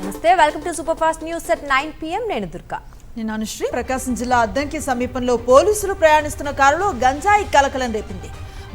నమస్తే, welcome to super fast news at 9 PM. నేను దుర్గా. నేను అనుశ్రీ. ప్రకాశం జిల్లా అద్దంకి సమీపంలో పోలీసులు ప్రయాణిస్తున్న కారులో గంజాయి కలకలం రేపింది.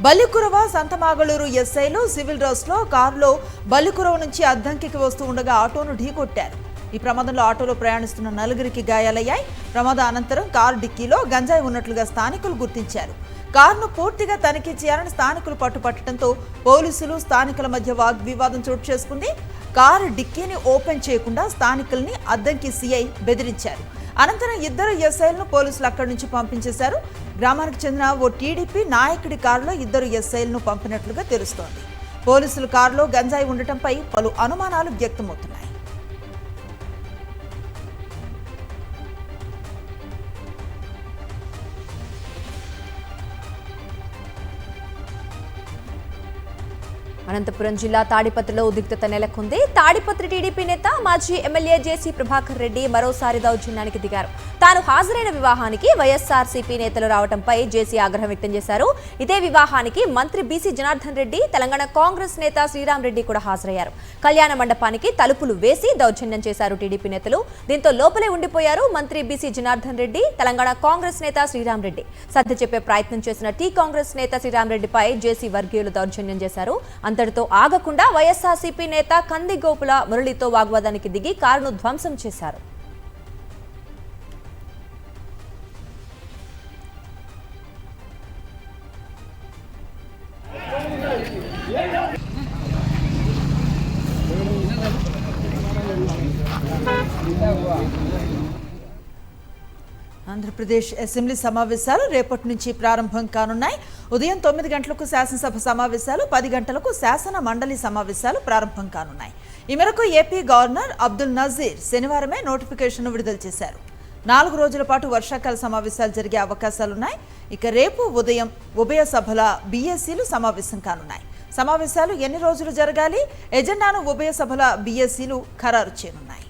బల్లికురవ సంతమాగళూరు ఎస్ఐలు సివిల్ డ్రెస్ లో కారులో బల్లికురవ నుంచి అద్దంకికి వస్తూ ఉండగా ఆటోను ఢీకొట్టారు. ఈ ప్రమాదంలో ఆటోలో ప్రయాణిస్తున్న నలుగురికి గాయాలయ్యాయి. ప్రమాదం అనంతరం కారు డిక్కీలో గంజాయి ఉన్నట్లుగా స్థానికులు గుర్తించారు. కారును పూర్తిగా తనిఖీ చేయాలని స్థానికులు పట్టుపట్టడంతో పోలీసులు స్థానికుల మధ్య వాగ్వివాదం చోటు చేసుకుంది. కారు డిక్కీని ఓపెన్ చేయకుండా స్థానికుల్ని అద్దంకి సిఐ బెదిరించారు. అనంతరం ఇద్దరు ఎస్ఐలను పోలీసులు అక్కడి నుంచి పంపించేశారు. గ్రామానికి చెందిన ఓ టీడీపీ నాయకుడి కారులో ఇద్దరు ఎస్ఐలను పంపినట్లుగా తెలుస్తోంది. పోలీసులు కారులో గంజాయి ఉండటంపై పలు అనుమానాలు వ్యక్తమవుతున్నాయి. అనంతపురం జిల్లా తాడిపత్రిలో ఉద్రిక్తత నెలకొంది. తాడిపత్రి టీడీపీ నేత మాజీ ఎమ్మెల్యే జేసీ ప్రభాకర్ రెడ్డి మరోసారి దౌర్జన్యానికి దిగారు. తాను హాజరైన వివాహానికి వైఎస్ఆర్సీపీ నేతలు రావడంపై జేసీ ఆగ్రహం వ్యక్తం చేశారు. ఇదే వివాహానికి మంత్రి బీసీ జనార్దన్ రెడ్డి, తెలంగాణ కాంగ్రెస్ నేత శ్రీరామ్ రెడ్డి కూడా హాజరయ్యారు. కళ్యాణ మండపానికి తలుపులు వేసి దౌర్జన్యం చేశారు టీడీపీ నేతలు. దీంతో లోపలే ఉండిపోయారు మంత్రి బీసీ జనార్దన్ రెడ్డి, తెలంగాణ కాంగ్రెస్ నేత శ్రీరామ్ రెడ్డి. సర్ది చెప్పే ప్రయత్నం చేసిన టీ కాంగ్రెస్ నేత శ్రీరామ్ రెడ్డిపై జేసీ వర్గీయులు దౌర్జన్యం చేశారు. అంతటితో ఆగకుండా వైఎస్ఆర్సీపీ నేత కందిగోపుల మురళితో వాగ్వాదానికి దిగి కారును ధ్వంసం చేశారు. ఆంధ్రప్రదేశ్ అసెంబ్లీ సమావేశాలు రేపటి నుంచి ప్రారంభం కానున్నాయి. ఉదయం 9 గంటలకు శాసనసభ సమావేశాలు, 10 గంటలకు శాసన మండలి సమావేశాలు ప్రారంభం కానున్నాయి. ఈ మేరకు ఏపీ గవర్నర్ అబ్దుల్ నజీర్ శనివారమే నోటిఫికేషన్ విడుదల చేశారు. 4 రోజుల పాటు వర్షాకాల సమావేశాలు జరిగే అవకాశాలున్నాయి. ఇక రేపు ఉదయం ఉభయ సభల బీఎస్సీలు సమావేశం కానున్నాయి. సమావేశాలు ఎన్ని రోజులు జరగాలి, ఎజెండాను ఉభయ సభల బీఎస్సీలు ఖరారు చేయనున్నాయి.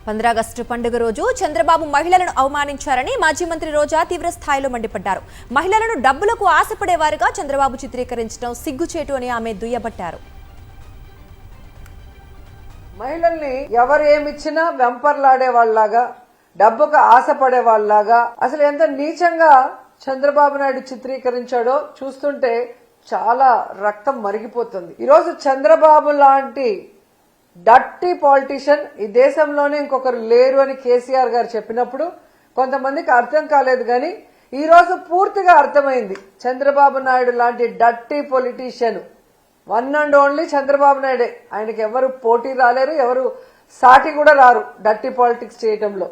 15 ఆగస్టు పండుగ రోజు చంద్రబాబు మహిళలను అవమానించారని మాజీ మంత్రి రోజా తీవ్ర స్థాయిలో మండిపడ్డారు. మహిళలను డబ్బులకు ఆశపడేవారుగా చంద్రబాబు చిత్రీకరించడం సిగ్గుచేటు అని ఆమె దుయ్యబట్టారు. మహిళల్ని ఎవరు ఏమిచ్చినా వెంపర్లాడే వాళ్ళలాగా, డబ్బుకు ఆశపడే వాళ్ళలాగా, అసలు ఎంత నీచంగా చంద్రబాబు నాయుడు చిత్రీకరించాడో చూస్తుంటే చాలా రక్తం మరిగిపోతుంది. ఈరోజు చంద్రబాబు లాంటి డర్టీ పాలిటిషియన్ ఈ దేశంలోనే ఇంకొకరు లేరు అని కేసీఆర్ గారు చెప్పినప్పుడు కొంతమందికి అర్థం కాలేదు. కానీ ఈ రోజు పూర్తిగా అర్థమైంది. చంద్రబాబు నాయుడు లాంటి dirty politician one and only Chandrababu నాయుడే. ఆయనకి ఎవరు పోటీ రాలేరు, ఎవరు సాటి కూడా రారు డర్టీ పాలిటిక్స్ చేయటంలో.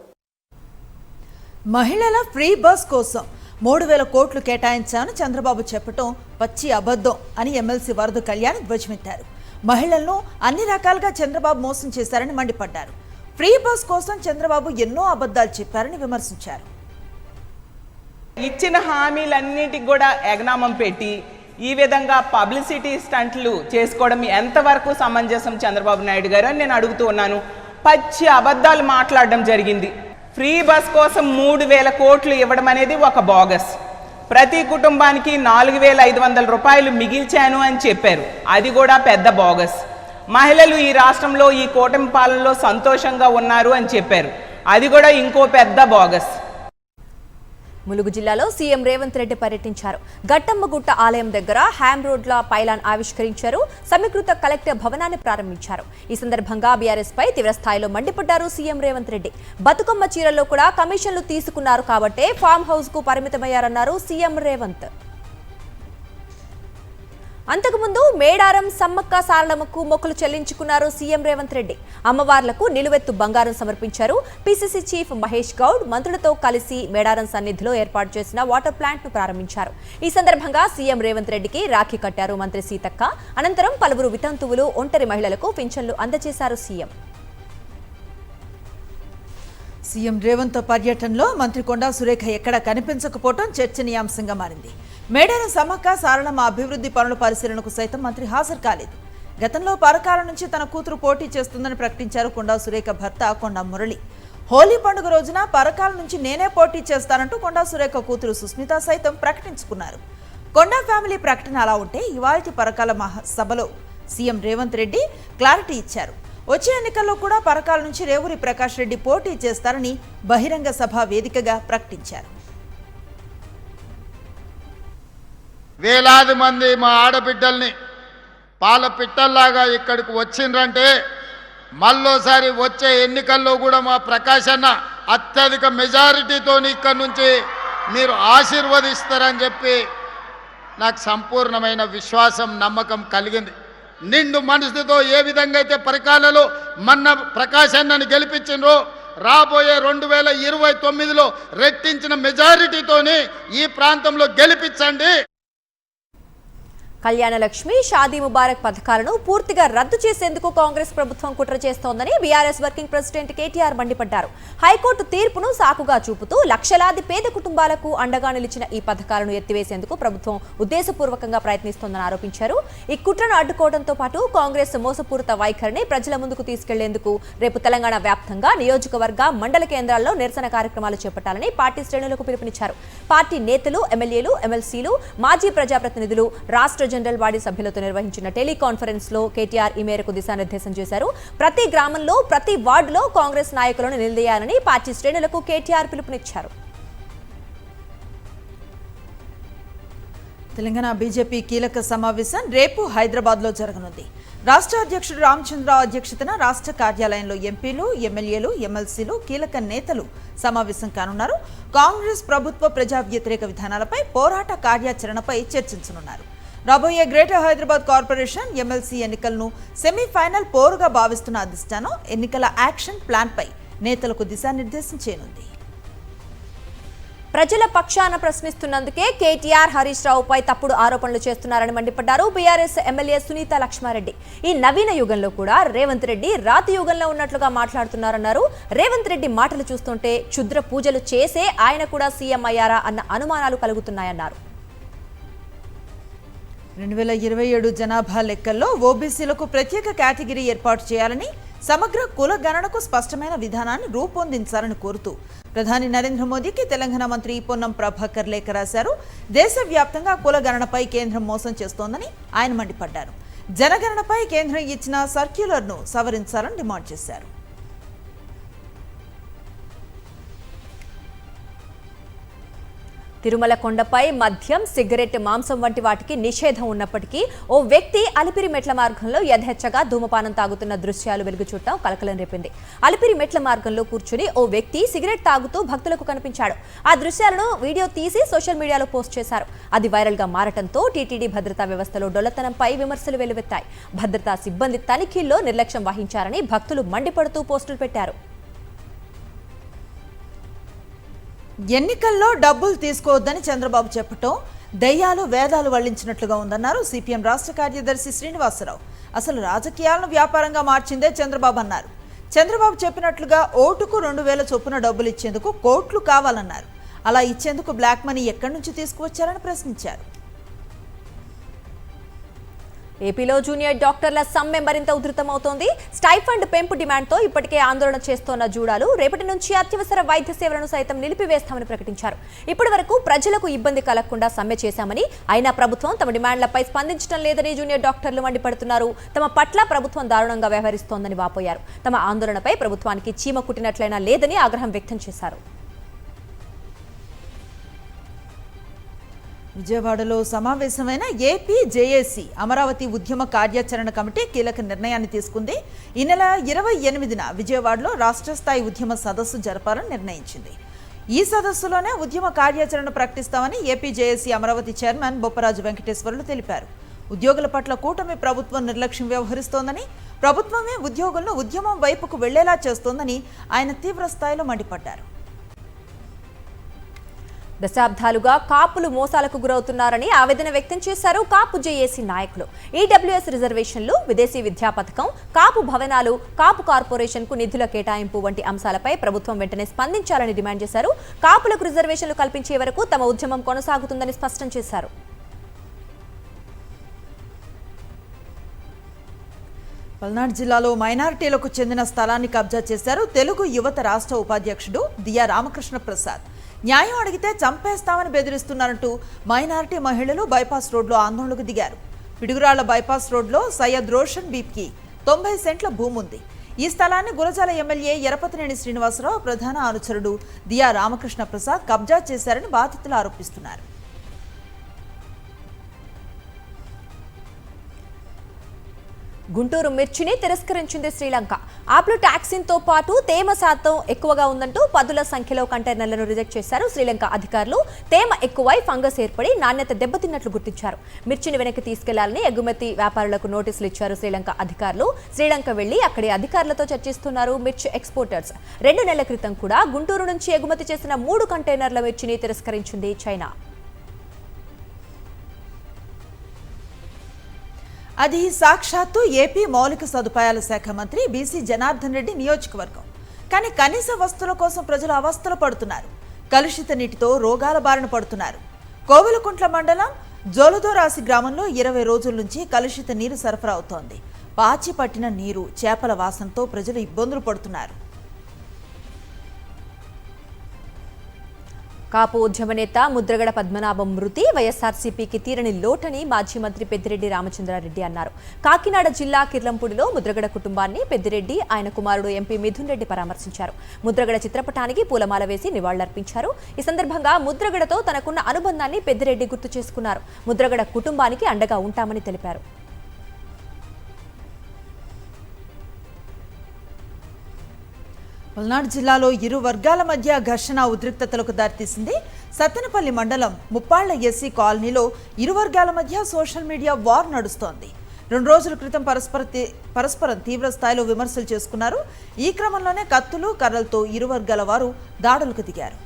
మహిళల ఫ్రీ బస్ కోసం 3,000 కోట్లు కేటాయించాలని చంద్రబాబు చెప్పటం పచ్చి అబద్ధం అని ఎమ్మెల్సీ వరద కళ్యాణ్ ధ్వజమెత్తారు. మహిళలను అన్ని రకాలుగా చంద్రబాబు మోసం చేశారని మండిపడ్డారు. ఫ్రీ బస్ కోసం చంద్రబాబు ఎన్నో అబద్ధాలు చెప్పారని విమర్శించారు. ఇచ్చిన హామీలన్నిటికి కూడా ఎగనామం పెట్టి ఈ విధంగా పబ్లిసిటీ స్టంట్లు చేసుకోవడం ఎంతవరకు సమంజసం చంద్రబాబు నాయుడు గారు అని నేను అడుగుతూ ఉన్నాను. పచ్చి అబద్ధాలు మాట్లాడడం జరిగింది. ఫ్రీ బస్ కోసం 3,000 కోట్లు ఇవ్వడం అనేది ఒక బోగస్. ప్రతి కుటుంబానికి 4,500 రూపాయలు మిగిల్చాను అని చెప్పారు. అది కూడా పెద్ద బోగస్. మహిళలు ఈ రాష్ట్రంలో ఈ కూటమి పాలనలో సంతోషంగా ఉన్నారు అని చెప్పారు. అది కూడా ఇంకో పెద్ద బోగస్. ములుగు జిల్లాలో సీఎం రేవంత్ రెడ్డి పర్యటించారు. గట్టమ్మగుట్ట ఆలయం దగ్గర హ్యామ్ రోడ్ల పైలాన్ ఆవిష్కరించారు. సమీకృత కలెక్టర్ భవనాన్ని ప్రారంభించారు. ఈ సందర్భంగా బీఆర్ఎస్ పై తీవ్రస్థాయిలో మండిపడ్డారు సీఎం రేవంత్ రెడ్డి. బతుకమ్మ చీరల్లో కూడా కమిషన్లు తీసుకున్నారు కాబట్టే ఫామ్ హౌస్ కు పరిమితమయ్యారన్నారు సీఎం రేవంత్. అంతకుముందు మేడారం సమ్మక్క సారలమ్మకు మొక్కులు చెల్లించుకున్నారు సీఎం రేవంత్ రెడ్డి. అమ్మవార్లకు నిలువెత్తు బంగారం సమర్పించారు. పీసీసీ చీఫ్ మహేష్ గౌడ్ మంత్రులతో కలిసి మేడారం సన్నిధిలో ఏర్పాటు చేసిన వాటర్ ప్లాంట్ ను ప్రారంభించారు. ఈ సందర్భంగా సీఎం రేవంత్ రెడ్డికి రాఖీ కట్టారు మంత్రి సీతక్క. అనంతరం పలువురు వితంతువులు, ఒంటరి మహిళలకు పింఛన్లు అందజేశారు సీఎం. సీఎం రేవంత్ పర్యటనలో మంత్రి కొండా సురేఖ ఎక్కడా కనిపించకపోవడం చర్చనీయాంశంగా మారింది. మేడారం సమ్మక్క సారలమ్మ అభివృద్ధి పనుల పరిశీలనకు సైతం మంత్రి హాజరు కాలేదు. గతంలో పరకాల నుంచి తన కూతురు పోటీ చేస్తుందని ప్రకటించారు కొండా సురేఖ భర్త కొండా మురళి. హోలీ పండుగ రోజున పరకాల నుంచి నేనే పోటీ చేస్తానంటూ కొండా సురేఖ కూతురు సుస్మిత సైతం ప్రకటించుకున్నారు. కొండా ఫ్యామిలీ ప్రకటన అలా ఉంటే ఇవాల్టి పరకాల సభలో సీఎం రేవంత్ రెడ్డి క్లారిటీ ఇచ్చారు. వచ్చే ఎన్నికల్లో కూడా పరకాల నుంచి రేవూరి ప్రకాష్ రెడ్డి పోటీ చేస్తారని బహిరంగ సభ వేదికగా ప్రకటించారు. వేలాది మంది మా ఆడబిడ్డల్ని పాల పిట్టల్లాగా ఇక్కడికి వచ్చిండ్రంటే మళ్ళోసారి వచ్చే ఎన్నికల్లో కూడా మా ప్రకాష్ అన్న అత్యధిక మెజారిటీతో ఇక్కడి నుంచి మీరు ఆశీర్వదిస్తారని చెప్పి నాకు సంపూర్ణమైన విశ్వాసం నమ్మకం కలిగింది. నిండు మనసుతో ఏ విధంగా అయితే పరికాలలో మొన్న ప్రకాష్ అన్నని గెలిపించిండ్రో రాబోయే 2029లో రెట్టించిన మెజారిటీతోని ఈ ప్రాంతంలో గెలిపించండి. కళ్యాణ లక్ష్మి, షాదీ ముబారక్ పథకాలను పూర్తిగా రద్దు చేసేందుకు కాంగ్రెస్ ప్రభుత్వం కుట్ర చేస్తోందని బీఆర్ఎస్ వర్కింగ్ ప్రెసిడెంట్ కేటీఆర్ మండిపడ్డారు. హైకోర్టు తీర్పును సాకుగా చూపుతూ లక్షలాది పేద కుటుంబాలకు అండగా నిలిచిన ఈ పథకాలను ఎత్తివేసేందుకు ప్రభుత్వం ఉద్దేశపూర్వకంగా ప్రయత్నిస్తోందని ఆరోపించారు. ఈ కుట్రను అడ్డుకోవడంతో పాటు కాంగ్రెస్ మోసపూరిత వైఖరిని ప్రజల ముందుకు తీసుకెళ్లేందుకు రేపు తెలంగాణ వ్యాప్తంగా నియోజకవర్గ, మండల కేంద్రాల్లో నిరసన కార్యక్రమాలు చేపట్టాలని పార్టీ శ్రేణులకు పిలుపునిచ్చారు. పార్టీ నేతలు, ఎమ్మెల్యేలు, ఎమ్మెల్సీలు, మాజీ ప్రజాప్రతినిధులు, రాష్ట్ర జనరల్ బాడీ సభ్యులతో నిర్వహించిన టెలికాన్ఫరెన్స్ లో కేటీఆర్ ఈ మేరకు దిశానిర్దేశం చేశారు. ప్రతి గ్రామంలో, ప్రతి వార్డులో కాంగ్రెస్ నాయకులను నిలదీయాలని పార్టీ శ్రేణులకు కేటీఆర్ పిలుపునిచ్చారు. తెలంగాణ బీజేపీ కీలక సమావేశం రేపు హైదరాబాద్ లో జరగనుంది. రాష్ట్ర అధ్యక్షుడు రామచంద్రరావు అధ్యక్షతన రాష్ట్ర కార్యాలయంలో ఎంపీలు, ఎమ్మెల్యేలు, ఎమ్మెల్సీలు, కీలక నేతలు సమావేశం కానున్నారు. కాంగ్రెస్ ప్రభుత్వ ప్రజా వ్యతిరేక విధానాలపై, పోరాట కార్యాచరణపై చర్చించనున్నారు. రాబోయే గ్రేటర్ హైదరాబాద్ కార్పొరేషన్ ఎమ్మెల్సీ ఎన్నికలను సెమీఫైనల్ పోరుగా భావిస్తున్న అధిష్టానం ఎన్నికల యాక్షన్ ప్లాన్ పై నేతలకు దిశానిర్దేశం చేయనుంది. ప్రజల పక్షాన ప్రశ్నిస్తున్నందుకే కేటీఆర్, హరీష్ రావుపై తప్పుడు ఆరోపణలు చేస్తున్నారని మండిపడ్డారు బీఆర్ఎస్ ఎమ్మెల్యే సునీత లక్ష్మారెడ్డి. ఈ నవీన యుగంలో కూడా రేవంత్ రెడ్డి రాతి యుగంలో ఉన్నట్లుగా మాట్లాడుతున్నారన్నారు. రేవంత్ రెడ్డి మాటలు చూస్తుంటే క్షుద్ర పూజలు చేసే ఆయన కూడా సీఎం అయ్యారా అన్న అనుమానాలు కలుగుతున్నాయన్నారు. 2027 జనాభా లెక్కల్లో ఓబీసీలకు ప్రత్యేక కేటగిరీ ఏర్పాటు చేయాలని, సమగ్ర కుల గణనకు స్పష్టమైన విధానాన్ని రూపొందించాలని కోరుతూ ప్రధాని నరేంద్ర మోదీకి తెలంగాణ మంత్రి పొన్నం ప్రభాకర్ లేఖ రాశారు. దేశవ్యాప్తంగా కుల గణనపై కేంద్రం మోసం చేస్తోందని ఆయన మండిపడ్డారు. జనగణనపై కేంద్రం ఇచ్చిన సర్క్యులర్ను సవరించాలని డిమాండ్ చేశారు. తిరుమల కొండపై మద్యం, సిగరెట్, మాంసం వంటి వాటికి నిషేధం ఉన్నప్పటికీ ఓ వ్యక్తి అలిపిరి మెట్ల మార్గంలో యథేచ్ఛగా ధూమపానం తాగుతున్న దృశ్యాలు వెలుగు చూడటం కలకలం రేపింది. అలిపిరి మెట్ల మార్గంలో కూర్చుని ఓ వ్యక్తి సిగరెట్ తాగుతూ భక్తులకు కనిపించాడు. ఆ దృశ్యాలను వీడియో తీసి సోషల్ మీడియాలో పోస్ట్ చేశారు. అది వైరల్ గా మారటంతో టీటీడీ భద్రతా వ్యవస్థలో డొల్లతనంపై విమర్శలు వెల్లువెత్తాయి. భద్రతా సిబ్బంది తనిఖీల్లో నిర్లక్ష్యం వహించారని భక్తులు మండిపడుతూ పోస్టులు పెట్టారు. ఎన్నికల్లో డబ్బులు తీసుకోవద్దని చంద్రబాబు చెప్పటం దయ్యాలు వేదాలు వల్లించినట్లుగా ఉందన్నారు సిపిఎం రాష్ట్ర కార్యదర్శి శ్రీనివాసరావు. అసలు రాజకీయాలను వ్యాపారంగా మార్చిందే చంద్రబాబు అన్నారు. చంద్రబాబు చెప్పినట్లుగా ఓటుకు 2000 చొప్పున డబ్బులు ఇచ్చేందుకు కోట్లు కావాలన్నారు. అలా ఇచ్చేందుకు బ్లాక్ మనీ ఎక్కడి నుంచి తీసుకువచ్చారని ప్రశ్నించారు. ఏపీలో జూనియర్ డాక్టర్ల సమ్మె మరింత ఉధృతమవుతోంది. స్టైఫండ్ పెంపు డిమాండ్తో ఇప్పటికే ఆందోళన చేస్తోన్న జూడాలు రేపటి నుంచి అత్యవసర వైద్య సేవలను సైతం నిలిపివేస్తామని ప్రకటించారు. ఇప్పటి వరకు ప్రజలకు ఇబ్బంది కలగకుండా సమ్మె చేశామని, అయినా ప్రభుత్వం తమ డిమాండ్లపై స్పందించడం లేదని జూనియర్ డాక్టర్లు మండిపడుతున్నారు. తమ పట్ల ప్రభుత్వం దారుణంగా వ్యవహరిస్తోందని వాపోయారు. తమ ఆందోళనపై ప్రభుత్వానికి చీమ కుట్టినట్లయినా లేదని ఆగ్రహం వ్యక్తం చేశారు. విజయవాడలో సమావేశమైన ఏపీ జేఏసీ అమరావతి ఉద్యమ కార్యాచరణ కమిటీ కీలక నిర్ణయాన్ని తీసుకుంది. ఈ నెల 28న విజయవాడలో రాష్ట్ర స్థాయి ఉద్యమ సదస్సు జరపాలని నిర్ణయించింది. ఈ సదస్సులోనే ఉద్యమ కార్యాచరణ ప్రకటిస్తామని AP JAC Amaravati chairman Bopparaju Venkateswarlu తెలిపారు. ఉద్యోగుల పట్ల కూటమి ప్రభుత్వం నిర్లక్ష్యం వ్యవహరిస్తోందని, ప్రభుత్వమే ఉద్యోగులను ఉద్యమం వైపుకు వెళ్లేలా చేస్తోందని ఆయన తీవ్ర స్థాయిలో మండిపడ్డారు. దశాబ్దాలుగా కాపులు మోసాలకు గురవుతున్నారని ఆవేదన వ్యక్తం చేశారు కాపు జేఏసీ నాయకులు. ఈడబ్ల్యూఎస్ రిజర్వేషన్లు, విదేశీ విద్యా పథకం, కాపు భవనాలు, కాపు కార్పొరేషన్కు నిధుల కేటాయింపు వంటి అంశాలపై ప్రభుత్వం వెంటనే స్పందించాలని డిమాండ్ చేశారు. కాపులకు రిజర్వేషన్లు కల్పించే వరకు తమ ఉద్యమం కొనసాగుతుందని స్పష్టం చేశారు. పల్నాడు జిల్లాలో మైనారిటీలకు చెందిన స్థలాన్ని కబ్జా చేశారు తెలుగు యువత రాష్ట్ర ఉపాధ్యక్షుడు దియా రామకృష్ణ ప్రసాద్. న్యాయం అడిగితే చంపేస్తామని బెదిరిస్తున్నారంటూ మైనారిటీ మహిళలు బైపాస్ రోడ్లో ఆందోళనకు దిగారు. పిడుగురాళ్ల బైపాస్ రోడ్లో సయ్యద్ రోషన్ బీప్కి 90 సెంట్ల భూమి ఉంది. ఈ స్థలాన్ని గురజాల ఎమ్మెల్యే ఎరపతినేని శ్రీనివాసరావు ప్రధాన అనుచరుడు దియా రామకృష్ణ ప్రసాద్ కబ్జా చేశారని బాధితులు ఆరోపిస్తున్నారు. గుంటూరు మిర్చిని తిరస్కరించింది శ్రీలంక. ఆప్లోటాక్సిన్తో పాటు తేమ శాతం ఎక్కువగా ఉందంటూ పదుల సంఖ్యలో కంటైనర్లను రిజెక్ట్ చేశారు శ్రీలంక అధికారులు. తేమ ఎక్కువై ఫంగస్ ఏర్పడి నాణ్యత దెబ్బతిన్నట్లు గుర్తించారు. మిర్చిని వెనక్కి తీసుకెళ్లాలని ఎగుమతి వ్యాపారులకు నోటీసులు ఇచ్చారు శ్రీలంక అధికారులు. శ్రీలంక వెళ్లి అక్కడి అధికారులతో చర్చిస్తున్నారు మిర్చి ఎక్స్పోర్టర్స్. 2 నెలల క్రితం కూడా గుంటూరు నుంచి ఎగుమతి చేసిన 3 కంటైనర్ల మిర్చిని తిరస్కరించింది చైనా. అది సాక్షాత్తు ఏపీ మౌలిక సదుపాయాల శాఖ మంత్రి బీసీ జనార్దన్ రెడ్డి నియోజకవర్గం. కానీ కనీస వస్తువుల కోసం ప్రజలు అవస్థలు పడుతున్నారు. కలుషిత నీటితో రోగాల బారిన పడుతున్నారు. కోవెలకుంట్ల మండలం జోలదోరాసి గ్రామంలో 20 రోజుల నుంచి కలుషిత నీరు సరఫరా అవుతోంది. పాచి పట్టిన నీరు, చేపల వాసనతో ప్రజలు ఇబ్బందులు పడుతున్నారు. కాపు ఉద్యమ నేత ముద్రగడ పద్మనాభం మృతి వైఎస్ఆర్సీపీకి తీరని లోటని మాజీ మంత్రి పెద్దిరెడ్డి రామచంద్రారెడ్డి అన్నారు. కాకినాడ జిల్లా కిర్లంపూడిలో ముద్రగడ కుటుంబాన్ని పెద్దిరెడ్డి, ఆయన కుమారుడు ఎంపీ మిథున్ రెడ్డి పరామర్శించారు. ముద్రగడ చిత్రపటానికి పూలమాల వేసి నివాళులర్పించారు. ఈ సందర్భంగా ముద్రగడతో తనకున్న అనుబంధాన్ని పెద్దిరెడ్డి గుర్తు చేసుకున్నారు. ముద్రగడ కుటుంబానికి అండగా ఉంటామని తెలిపారు. పల్నాడు జిల్లాలో ఇరు వర్గాల మధ్య ఘర్షణ ఉద్రిక్తతలకు దారితీసింది. సత్తెనపల్లి మండలం ముప్పాళ్ల ఎస్సీ కాలనీలో ఇరు వర్గాల మధ్య సోషల్ మీడియా వార్ నడుస్తోంది. 2 రోజుల క్రితం పరస్పరం తీవ్ర స్థాయిలో విమర్శలు చేసుకున్నారు. ఈ క్రమంలోనే కత్తులు, కర్రలతో ఇరు వర్గాల వారు దాడులకు దిగారు.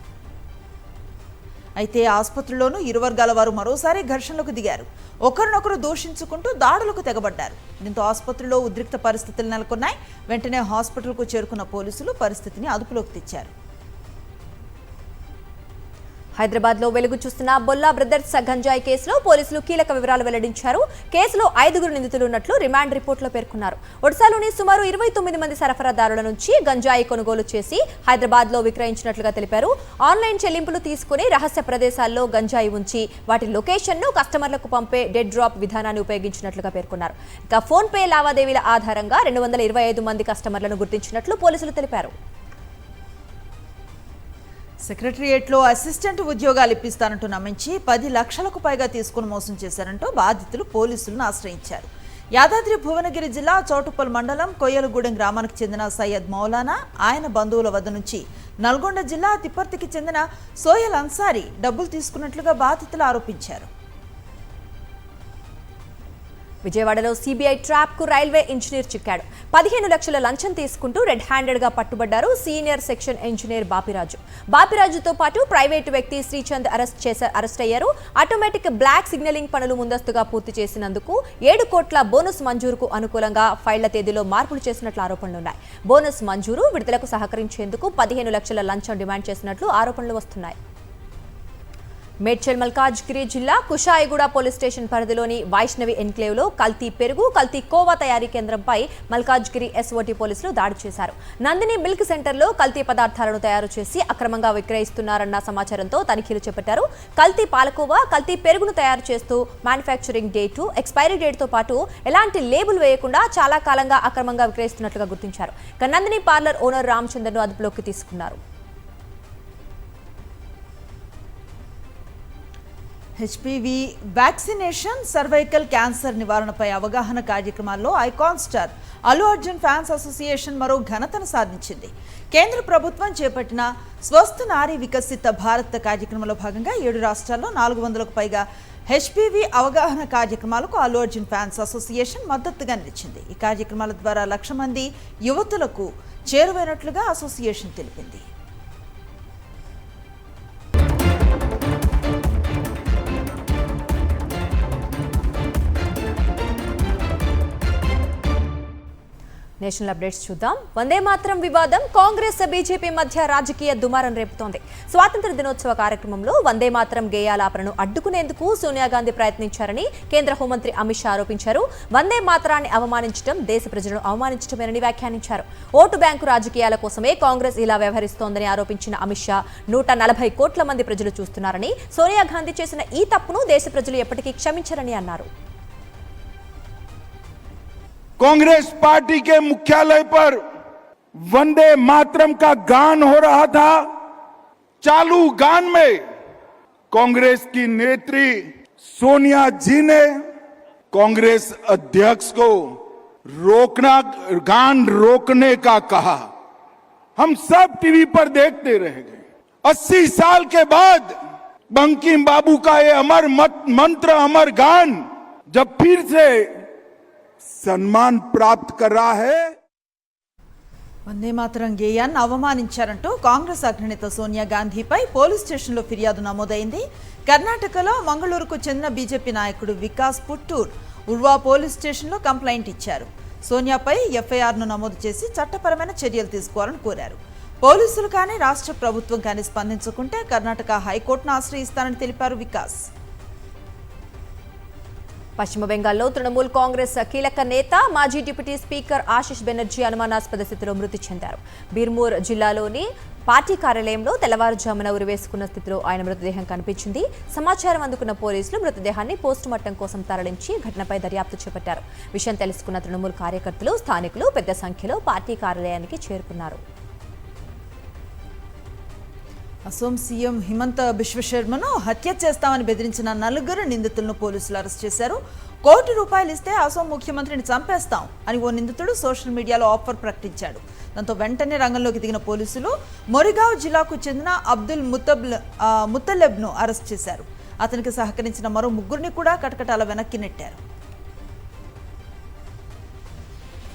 అయితే ఆసుపత్రిలోనూ ఇరు వర్గాల వారు మరోసారి ఘర్షణలకు దిగారు. ఒకరినొకరు దూషించుకుంటూ దాడులకు తెగబడ్డారు. దీంతో ఆసుపత్రిలో ఉద్రిక్త పరిస్థితులు నెలకొన్నాయి. వెంటనే హాస్పిటల్కు చేరుకున్న పోలీసులు పరిస్థితిని అదుపులోకి తెచ్చారు. హైదరాబాద్లో వెలుగు చూస్తున్న బొల్లా బ్రదర్స్ గంజాయి కేసులో పోలీసులు కీలక వివరాలు వెల్లడించారు. కేసులో 5 నిందితులు ఉన్నట్లు రిమాండ్ రిపోర్టులో పేర్కొన్నారు. ఒడిశాలోని సుమారు 29 మంది సరఫరాదారుల నుంచి గంజాయి కొనుగోలు చేసి హైదరాబాద్లో విక్రయించినట్లుగా తెలిపారు. ఆన్లైన్ చెల్లింపులు తీసుకుని రహస్య ప్రదేశాల్లో గంజాయి ఉంచి వాటి లొకేషన్ను కస్టమర్లకు పంపే డెడ్ డ్రాప్ విధానాన్ని ఉపయోగించినట్లుగా పేర్కొన్నారు. ఇక ఫోన్ పే లావాదేవీల ఆధారంగా 225 మంది కస్టమర్లను గుర్తించినట్లు పోలీసులు తెలిపారు. సెక్రటరియేట్లో అసిస్టెంట్ ఉద్యోగాలు ఇప్పిస్తానంటూ నమ్మించి 10 లక్షలకు పైగా తీసుకుని మోసం చేశారంటూ బాధితులు పోలీసులను ఆశ్రయించారు. యాదాద్రి భువనగిరి జిల్లా చౌటుప్పల్ మండలం కొయ్యలగూడెం గ్రామానికి చెందిన సయ్యద్ మౌలానా, ఆయన బంధువుల వద్ద నుంచి నల్గొండ జిల్లా తిప్పర్తికి చెందిన సోయల్ అన్సారీ డబ్బులు తీసుకున్నట్లుగా బాధితులు ఆరోపించారు. విజయవాడలో సీబీఐ ట్రాప్ కు రైల్వే ఇంజనీర్ చిక్కాడు. 15 లక్షల లంచం తీసుకుంటూ రెడ్ హ్యాండెడ్ గా పట్టుబడ్డారు సీనియర్ సెక్షన్ ఇంజనీర్ బాపిరాజు. బాపిరాజుతో పాటు ప్రైవేటు వ్యక్తి శ్రీచంద్ అరెస్ట్ అయ్యారు. ఆటోమేటిక్ బ్లాక్ సిగ్నలింగ్ పనులు ముందస్తుగా పూర్తి చేసినందుకు 7 కోట్ల బోనస్ మంజూరుకు అనుకూలంగా ఫైళ్ల తేదీలో మార్పులు చేసినట్లు ఆరోపణలున్నాయి. బోనస్ మంజూరు, విడుదలకు సహకరించేందుకు 15 లక్షల లంచం డిమాండ్ చేసినట్లు ఆరోపణలు వస్తున్నాయి. మేడ్చల్ మల్కాజ్గిరి జిల్లా కుషాయిగూడ పోలీస్ స్టేషన్ పరిధిలోని వైష్ణవి ఎన్క్లేవ్లో కల్తీ పెరుగు, కల్తీ కోవా తయారీ కేంద్రంపై మల్కాజ్గిరి ఎస్ఓటీ పోలీసులు దాడి చేశారు. నందిని మిల్క్ సెంటర్లో కల్తీ పదార్థాలను తయారు చేసి అక్రమంగా విక్రయిస్తున్నారన్న సమాచారంతో తనిఖీలు చేపట్టారు. కల్తీ పాలకోవా, కల్తీ పెరుగును తయారు చేస్తూ మ్యానుఫ్యాక్చరింగ్ డేటు, ఎక్స్పైరీ డేట్తో పాటు ఎలాంటి లేబుల్ వేయకుండా చాలా కాలంగా అక్రమంగా విక్రయిస్తున్నట్లుగా గుర్తించారు. నందిని పార్లర్ ఓనర్ రామచంద్రను అదుపులోకి తీసుకున్నారు. హెచ్పివి వ్యాక్సినేషన్, సర్వైకల్ క్యాన్సర్ నివారణపై అవగాహన కార్యక్రమాల్లో icon star Allu Arjun fans association మరో ఘనతను సాధించింది. కేంద్ర ప్రభుత్వం చేపట్టిన స్వస్థ నారీ వికసిత భారత్ కార్యక్రమంలో భాగంగా 7 రాష్ట్రాల్లో 400కు పైగా హెచ్పివి అవగాహన కార్యక్రమాలకు అల్లు అర్జున్ ఫ్యాన్స్ అసోసియేషన్ మద్దతుగా నిలిచింది. ఈ కార్యక్రమాల ద్వారా 1,00,000 మంది యువతులకు చేరువైనట్లుగా అసోసియేషన్ తెలిపింది. నేషనల్ అప్డేట్స్ చూద్దాం. వందే మాత్రం వివాదం కాంగ్రెస్ బీజేపీ మధ్య రాజకీయ దుమారం రేపుతోంది. స్వాతంత్ర దినోత్సవ కార్యక్రమంలో వందే మాత్రం గేయాలాపనను అడ్డుకునేందుకు సోనియా గాంధీ ప్రయత్నించారని కేంద్ర హోంమంత్రి అమిత్ షా ఆరోపించారు. వందే మాత్రాన్ని అవమానించడం దేశ ప్రజలను అవమానించడమేనని వ్యాఖ్యానించారు. ఓటు బ్యాంకు రాజకీయాల కోసమే కాంగ్రెస్ ఇలా వ్యవహరిస్తోందని ఆరోపించిన అమిత్ షా 140 కోట్ల మంది ప్రజలు చూస్తున్నారని, సోనియా గాంధీ చేసిన ఈ తప్పును దేశ ప్రజలు ఎప్పటికీ క్షమించరని అన్నారు. कांग्रेस पार्टी के मुख्यालय पर वंदे मातरम का गान हो रहा था। चालू गान में कांग्रेस की नेत्री सोनिया जी ने कांग्रेस अध्यक्ष को गान रोकने का कहा। हम सब टीवी पर देखते रह गए। 80 साल के बाद बंकिम बाबू का ये अमर मंत्र, अमर गान जब फिर से సన్మాన్ ప్రాప్త్ कर रहा है। వందే మాతరం గేయాన్ని అవమానించారంటూ కాంగ్రెస్ అగ్రనేత సోనియా గాంధీపై పోలీస్ స్టేషన్లో ఫిర్యాదు నమోదైంది. కర్ణాటకలో మంగళూరుకు చెందిన బీజేపీ నాయకుడు వికాస్ పుట్టూర్ ఉర్వా పోలీస్ స్టేషన్లో కంప్లైంట్ ఇచ్చారు. సోనియాపై ఎఫ్ఐఆర్ను నమోదు చేసి చట్టపరమైన చర్యలు తీసుకోవాలని కోరారు. పోలీసులు కానీ రాష్ట్ర ప్రభుత్వం కానీ స్పందించకుంటే కర్ణాటక హైకోర్టును ఆశ్రయిస్తానని తెలిపారు వికాస్. పశ్చిమ బెంగాల్లో తృణమూల్ కాంగ్రెస్ కీలక నేత మాజీ డిప్యూటీ స్పీకర్ ఆశిష్ బెనర్జీ అనుమానాస్పద స్థితిలో మృతి చెందారు. బీర్మూర్ జిల్లాలోని పార్టీ కార్యాలయంలో తెల్లవారుజామున ఉరివేసుకున్న స్థితిలో ఆయన మృతదేహం కనిపించింది. సమాచారం అందుకున్న పోలీసులు మృతదేహాన్ని పోస్టుమార్టం కోసం తరలించి ఘటనపై దర్యాప్తు చేపట్టారు. విషయం తెలుసుకున్న తృణమూల్ కార్యకర్తలు, స్థానికులు పెద్ద సంఖ్యలో పార్టీ కార్యాలయానికి చేరుకున్నారు. అసోం సీఎం హిమంత బిశ్వ శర్మను హత్య చేస్తామని బెదిరించిన 4 నిందితులను పోలీసులు అరెస్ట్ చేశారు. ₹1 కోటి ఇస్తే అసోం ముఖ్యమంత్రిని చంపేస్తాం అని ఓ నిందితుడు సోషల్ మీడియాలో ఆఫర్ ప్రకటించాడు. దాంతో వెంటనే రంగంలోకి దిగిన పోలీసులు మొరిగావ్ జిల్లాకు చెందిన అబ్దుల్ ముత్తలెబ్ను అరెస్ట్ చేశారు. అతనికి సహకరించిన మరో 3 కూడా కటకటాల వెనక్కి నెట్టారు.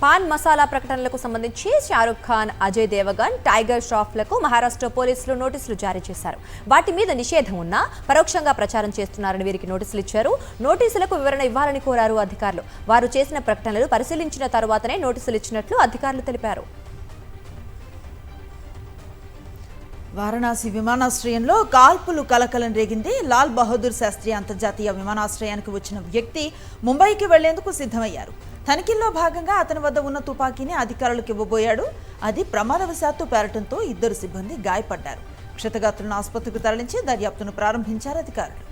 పాన్ మసాలా ప్రకటనలకు సంబంధించి షారుఖ్ ఖాన్, అజయ్ దేవగన్, టైగర్ ష్రాఫ్లకు మహారాష్ట్ర పోలీసులు నోటీసులు జారీ చేశారు. వాటి మీద నిషేధం ఉన్నా పరోక్షంగా ప్రచారం చేస్తున్నారని వీరికి నోటీసులు ఇచ్చారు. నోటీసులకు వివరణ ఇవ్వాలని కోరారు అధికారులు. వారు చేసిన ప్రకటనలు పరిశీలించిన తరువాతనే నోటీసులు ఇచ్చినట్లు అధికారులు తెలిపారు. వారణాసి విమానాశ్రయంలో కాల్పులు కలకలం రేగింది. లాల్ బహదూర్ శాస్త్రి అంతర్జాతీయ విమానాశ్రయానికి వచ్చిన వ్యక్తి ముంబైకి వెళ్లేందుకు సిద్ధమయ్యారు. తనిఖీల్లో భాగంగా అతని వద్ద ఉన్న తుపాకీని అధికారులకు ఇవ్వబోయాడు. అది ప్రమాదవశాత్తు పేరటంతో 2 సిబ్బంది గాయపడ్డారు. క్షతగాత్రులను ఆసుపత్రికి తరలించి దర్యాప్తును ప్రారంభించారు అధికారులు.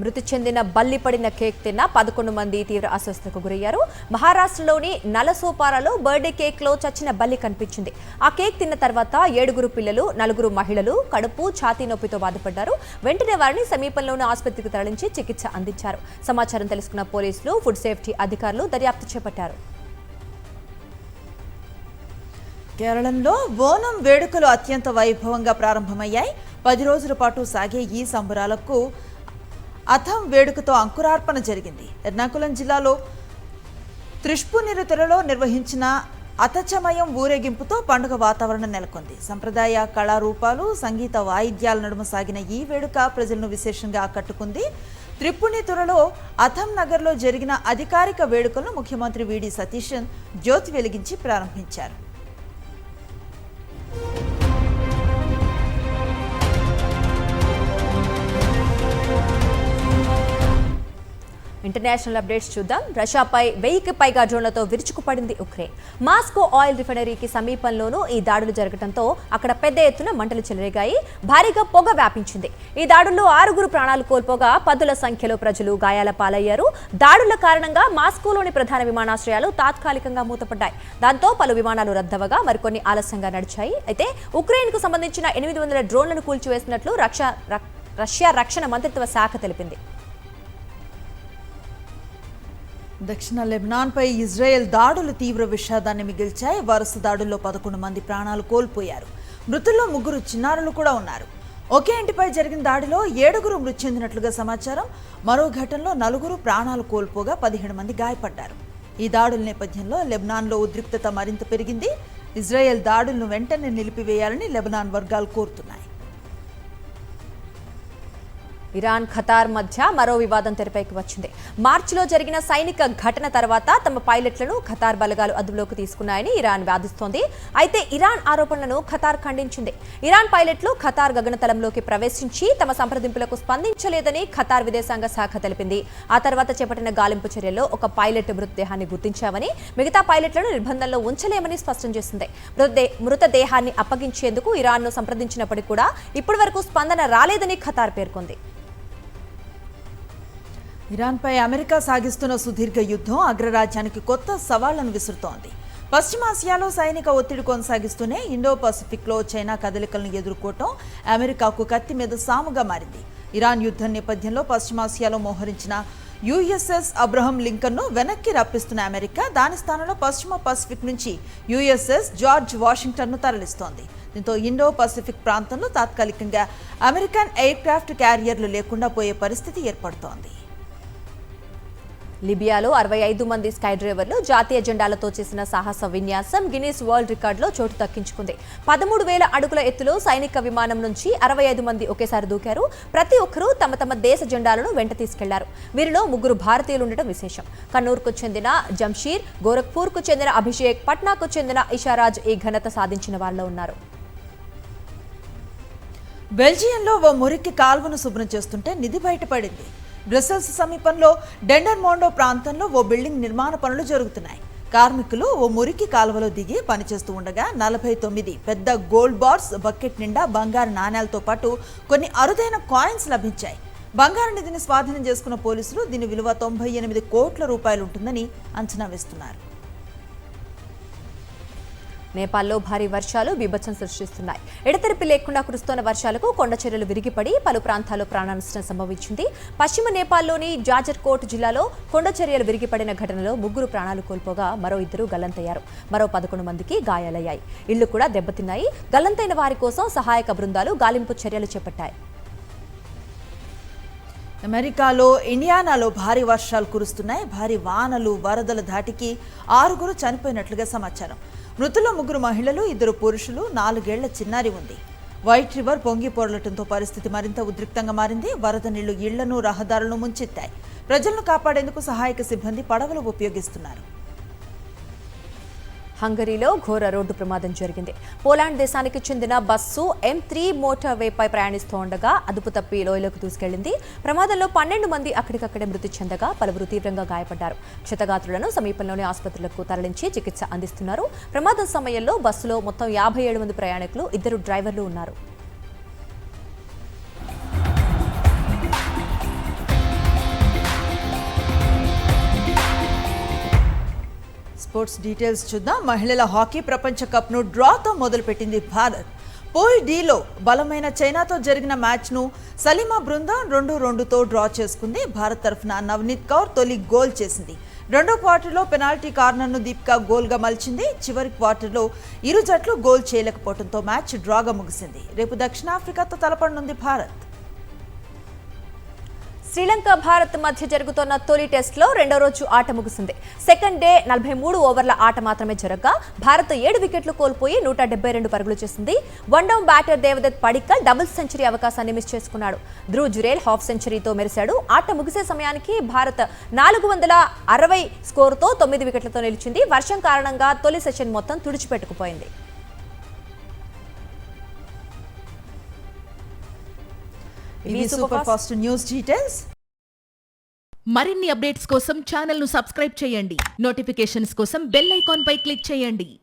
మృతి చెందిన బల్లి పడిన కేక్ తిన్న 11 మంది తీవ్ర అస్వస్థతకు గురయ్యారు. మహారాష్ట్రలోని నలసోపారాలో బర్త్డే కేక్లో చచ్చిన బల్లి కనిపించింది. ఆ కేక్ తిన్న తర్వాత 7 పిల్లలు, 4 మహిళలు కడుపు, ఛాతీ నొప్పితో బాధపడ్డారు. వెంటనే వారిని సమీపంలోని ఆసుపత్రికి తరలించి చికిత్స అందించారు. సమాచారం తెలుసుకున్న పోలీసులు, ఫుడ్ సేఫ్టీ అధికారులు దర్యాప్తు చేపట్టారు. కేరళలో ఓనం వేడుకలు అత్యంత వైభవంగా ప్రారంభమయ్యాయి. 10 రోజుల పాటు సాగే ఈ సంబరాలకు అథం వేడుకతో అంకురార్పణ జరిగింది. ఎర్నాకుళం జిల్లాలో త్రిష్పునిరుతలలో నిర్వహించిన అతచమయం ఊరేగింపుతో పండుగ వాతావరణం నెలకొంది. సంప్రదాయ కళారూపాలు, సంగీత వాయిద్యాల నడుమ సాగిన ఈ వేడుక ప్రజలను విశేషంగా ఆకట్టుకుంది. త్రిపునితురలో అథం నగర్లో జరిగిన అధికారిక వేడుకలను ముఖ్యమంత్రి వీడి సతీశన్ జ్యోతి వెలిగించి ప్రారంభించారు. ఇంటర్నేషనల్ అప్డేట్స్ చూద్దాం. రష్యాపై 1000కి పైగా డ్రోన్లతో విరుచుకుపడింది ఉక్రెయిన్. మాస్కో ఆయిల్ రిఫైనరీకి సమీపంలోనూ ఈ దాడులు జరగడంతో అక్కడ పెద్ద ఎత్తున మంటలు చెలరేగాయి. భారీగా పొగ వ్యాపించింది. ఈ దాడుల్లో 6 ప్రాణాలు కోల్పోగా 10ల సంఖ్యలో ప్రజలు గాయాల పాలయ్యారు. దాడుల కారణంగా మాస్కోలోని ప్రధాన విమానాశ్రయాలు తాత్కాలికంగా మూతపడ్డాయి. దాంతో పలు విమానాలు రద్దవగా మరికొన్ని ఆలస్యంగా నడిచాయి. అయితే ఉక్రెయిన్కు సంబంధించిన 800 డ్రోన్లను కూల్చివేసినట్లు రష్యా రక్షణ మంత్రిత్వ శాఖ తెలిపింది. దక్షిణ లెబనాన్పై ఇజ్రాయెల్ దాడులు తీవ్ర విషాదాన్ని మిగిల్చాయి. వరుస దాడుల్లో 11 మంది ప్రాణాలు కోల్పోయారు. మృతుల్లో 3 చిన్నారులు కూడా ఉన్నారు. ఒకే ఇంటిపై జరిగిన దాడిలో 7 మృతి చెందినట్లుగా సమాచారం. మరో ఘటనలో 4 ప్రాణాలు కోల్పోగా 17 మంది గాయపడ్డారు. ఈ దాడుల నేపథ్యంలో లెబనాన్లో ఉద్రిక్తత మరింత పెరిగింది. ఇజ్రాయెల్ దాడులను వెంటనే నిలిపివేయాలని లెబనాన్ వర్గాలు కోరుతున్నాయి. ఇరాన్ ఖతార్ మధ్య మరో వివాదం తెరపైకి వచ్చింది. మార్చిలో జరిగిన సైనిక ఘటన తర్వాత తమ పైలట్లను ఖతార్ బలగాలు అదుపులోకి తీసుకున్నాయని ఇరాన్ వాదిస్తోంది. అయితే ఇరాన్ ఆరోపణలను ఖతార్ ఖండించింది. ఇరాన్ పైలట్లు ఖతార్ గగనతలంలోకి ప్రవేశించి తమ సంప్రదింపులకు స్పందించలేదని ఖతార్ విదేశాంగ శాఖ తెలిపింది. ఆ తర్వాత చేపట్టిన గాలింపు చర్యల్లో ఒక పైలట్ మృతదేహాన్ని గుర్తించామని, మిగతా పైలట్లను నిర్బంధంలో ఉంచలేమని స్పష్టం చేసింది. మృతదేహాన్ని అప్పగించేందుకు ఇరాన్ను సంప్రదించినప్పటికీ కూడా ఇప్పటి వరకు స్పందన రాలేదని ఖతార్ పేర్కొంది. ఇరాన్పై అమెరికా సాగిస్తున్న సుదీర్ఘ యుద్ధం అగ్రరాజ్యానికి కొత్త సవాళ్లను విసురుతోంది. పశ్చిమాసియాలో సైనిక ఒత్తిడి కొనసాగిస్తూనే ఇండో పసిఫిక్లో చైనా కదలికలను ఎదుర్కోవటం అమెరికాకు కత్తి మీద సాముగా మారింది. ఇరాన్ యుద్ధం నేపథ్యంలో పశ్చిమాసియాలో మోహరించిన యుఎస్ఎస్ అబ్రహం లింకన్ను వెనక్కి రప్పిస్తున్న అమెరికా దాని స్థానంలో పశ్చిమ పసిఫిక్ నుంచి యుఎస్ఎస్ జార్జ్ వాషింగ్టన్ను తరలిస్తోంది. దీంతో ఇండో పసిఫిక్ ప్రాంతంలో తాత్కాలికంగా అమెరికన్ ఎయిర్ క్రాఫ్ట్ క్యారియర్లు లేకుండా పోయే పరిస్థితి ఏర్పడుతోంది. లిబియాలో 65 మంది స్కై డ్రైవర్లు జాతీయ జెండాలతో చేసిన సాహస విన్యాసం గిన్నిస్ వరల్డ్ రికార్డులో చోటు దక్కించుకుంది. 13,000 అడుగుల ఎత్తులో సైనిక విమానం నుంచి 65 మంది ఒకేసారి దూకారు. ప్రతి ఒక్కరూ తమ తమ దేశ జెండాలను వెంట తీసుకెళ్లారు. వీరిలో 3 భారతీయులు ఉండటం విశేషం. కన్నూర్కు చెందిన జంషీర్, గోరఖ్పూర్కు చెందిన అభిషేక్, పట్నాకు చెందిన ఇషారాజ్ ఈ ఘనత సాధించిన వారిలో ఉన్నారు. బెల్జియంలో ఓ మురికి కాల్వను శుభ్రం చేస్తుంటే నిధి బయటపడింది. బ్రసెల్స్ సమీపంలో డెండర్మోండో ప్రాంతంలో ఓ బిల్డింగ్ నిర్మాణ పనులు జరుగుతున్నాయి. కార్మికులు ఓ మురికి కాలువలో దిగి పనిచేస్తూ ఉండగా 49 పెద్ద గోల్డ్ బార్స్, బకెట్ నిండా బంగారు నాణేలతో పాటు కొన్ని అరుదైన కాయిన్స్ లభించాయి. బంగారు నిధిని స్వాధీనం చేసుకున్న పోలీసులు దీని విలువ 98 కోట్ల రూపాయలు ఉంటుందని అంచనా వేస్తున్నారు. నేపాల్లో భారీ వర్షాలు బీభత్సం సృష్టిస్తున్నాయి. ఎడతెరిపి లేకుండా కురుస్తున్న వర్షాలకు కొండ చర్యలు విరిగిపడి పలు ప్రాంతాల్లో ప్రాణ నష్టం సంభవించింది. పశ్చిమ నేపాల్లోని జాజర్కోట్ జిల్లాలో కొండ చర్యలు విరిగిపడిన ఘటనలో 3 ప్రాణాలు కోల్పోగా మరో 2 గల్లంతయ్యారు. మరో 11 మందికి గాయాలయ్యాయి. ఇళ్లు కూడా దెబ్బతిన్నాయి. గల్లంతైన వారి కోసం సహాయక బృందాలు గాలింపు చర్యలు చేపట్టాయి. అమెరికాలో ఇండియానాలో భారీ వర్షాలు కురుస్తున్నాయి. భారీ వానలు, వరదల ధాటికి 6 చనిపోయినట్లుగా సమాచారం. మృతుల్లో 3 మహిళలు, 2 పురుషులు, 4 ఏళ్ల చిన్నారి ఉంది. వైట్ రివర్ పొంగి పొరలటంతో పరిస్థితి మరింత ఉద్రిక్తంగా మారింది. వరద నీళ్లు ఇళ్లను, రహదారులను ముంచెత్తాయి. ప్రజలను కాపాడేందుకు సహాయక సిబ్బంది పడవలు ఉపయోగిస్తున్నారు. హంగరీలో ఘోర రోడ్డు ప్రమాదం జరిగింది. పోలాండ్ దేశానికి చెందిన బస్సు M3 మోటార్ వేపై ప్రయాణిస్తూ ఉండగా అదుపు తప్పి లోయలోకి దూసుకెళ్లింది. ప్రమాదంలో 12 మంది అక్కడికక్కడే మృతి చెందగా పలువురు తీవ్రంగా గాయపడ్డారు. క్షతగాత్రులను సమీపంలోని ఆసుపత్రులకు తరలించి చికిత్స అందిస్తున్నారు. ప్రమాదం సమయంలో బస్సులో మొత్తం 57 మంది ప్రయాణికులు, 2 డ్రైవర్లు ఉన్నారు. స్పోర్ట్స్ డీటెయిల్స్ చూద్దాం. మహిళల హాకీ ప్రపంచ కప్ను డ్రాతో మొదలుపెట్టింది భారత్. పూల్ డీలో బలమైన చైనాతో జరిగిన మ్యాచ్ను సలీమా బృందం 2-2తో డ్రా చేసుకుంది. భారత్ తరఫున నవనీత్ కౌర్ తొలి గోల్ చేసింది. రెండో క్వార్టర్లో పెనాల్టీ కార్నర్ను దీపికా గోల్గా మలిచింది. చివరి క్వార్టర్లో ఇరు జట్లు గోల్ చేయలేకపోవడంతో మ్యాచ్ డ్రాగా ముగిసింది. రేపు దక్షిణాఫ్రికాతో తలపడనుంది భారత్. శ్రీలంక భారత్ మధ్య జరుగుతున్న తొలి టెస్ట్లో 2వ రోజు ఆట ముగిసింది. సెకండ్ డే 43 ఓవర్ల ఆట మాత్రమే జరగగా భారత్ 7 వికెట్లు కోల్పోయి 172 పరుగులు చేసింది. One town batter Devdutt Padikkal double century అవకాశాన్ని మిస్ చేసుకున్నాడు. ధ్రువ్ జురేల్ హాఫ్ సెంచరీతో మెరిశాడు. ఆట ముగిసే సమయానికి భారత్ 460 స్కోరుతో 9 వికెట్లతో నిలిచింది. వర్షం కారణంగా తొలి సెషన్ మొత్తం తుడిచిపెట్టుకుపోయింది. Super fast news details. మరిన్ని అప్డేట్స్ కోసం ఛానల్ ను సబ్స్క్రైబ్ చేయండి. నోటిఫికేషన్స్ కోసం బెల్ ఐకాన్ పై క్లిక్ చేయండి.